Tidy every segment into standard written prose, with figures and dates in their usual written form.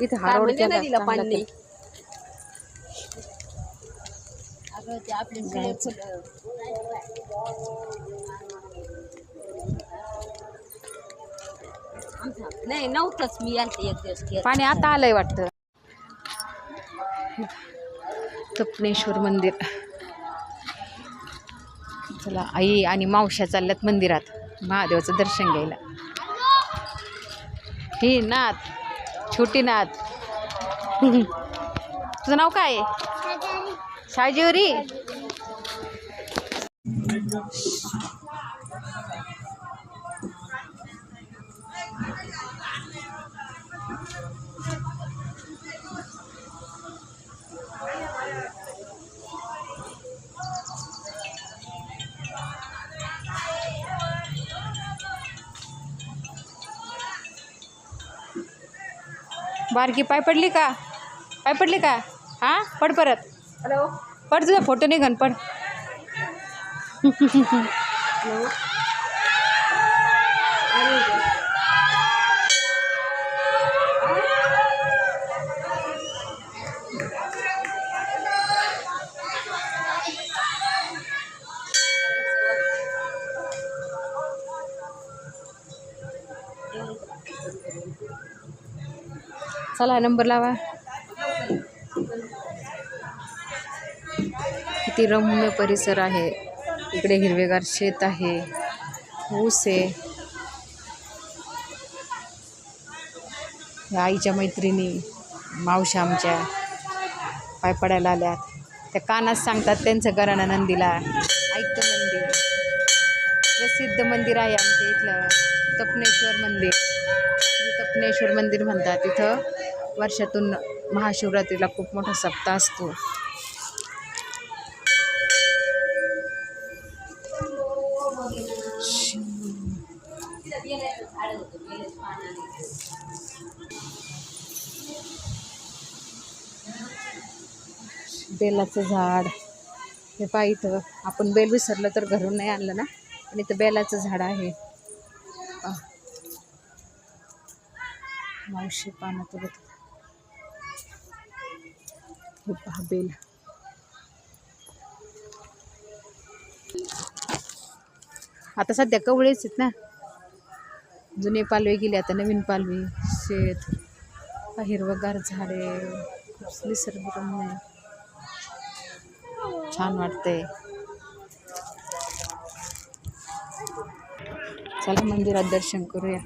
इथे हा रोड म्हणजे केला नदीला चांगला पाणी नाही. केला. अगं ते आपले सगळे फुलं नाही नव्हतंच. मी आलते एक दिवस केलं. पाणी आता आलंय वाटतं. तपनेश्वर मंदिर. चला आई आणि मावश्या चालल्यात मंदिरात महादेवाचं दर्शन घ्यायला. ही नाथ, छोटी नाथ. तुझं नाव काय आहे? शाजोरी. बारकी पाय पडली का? पाय पडली का? हा पड परत. हॅलो पड, तुझा फोटो निघन पड. चला नंबर लावा. किती रम्य परिसर आहे. इकडे हिरवेगार शेत आहे, ऊस आहे. या आईच्या मैत्रिणी मावश्या आमच्या पाय पडायला आल्यात. त्या कानात सांगतात त्यांचं घराणं नंदीला ऐकतं मंदिर. प्रसिद्ध मंदिर आहे आमच्या इथलं तपनेश्वर मंदिर. तपनेश्वर मंदिर म्हणतात. तिथं वर्षातून महाशिवरात्रीला खूप मोठा सप्ताह असतो. बेलाचं झाड. हे पहा इथं आपण बेल विसरलं तर घरून नाही आणलं ना, पण इथं बेलाचं झाड आहे. मावशी पानं तोडत. हे पहा बेल. आता सध्या कवळेच आहेत ना, जुने पालवी गेले, आता नवीन पालवी. शेत, हिरवगार झाडे, निसर्गरम्य, छान वाटते. चला मंदिरात दर्शन करूया.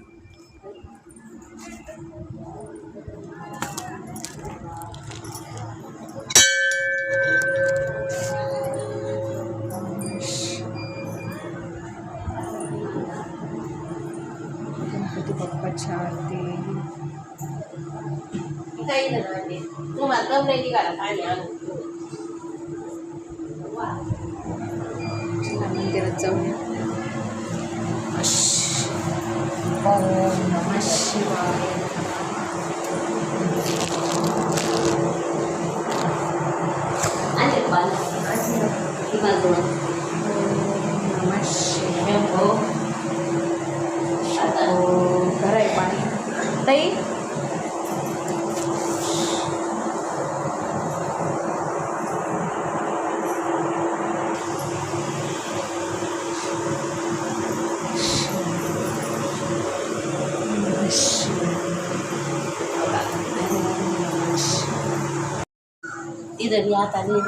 गणपती बाप्पाच्या आरती. मंदिरात जाऊया. ओम नमः शिवाय. नमः शिवाय. घर आहे पाणी ताई. इधर आता नहीं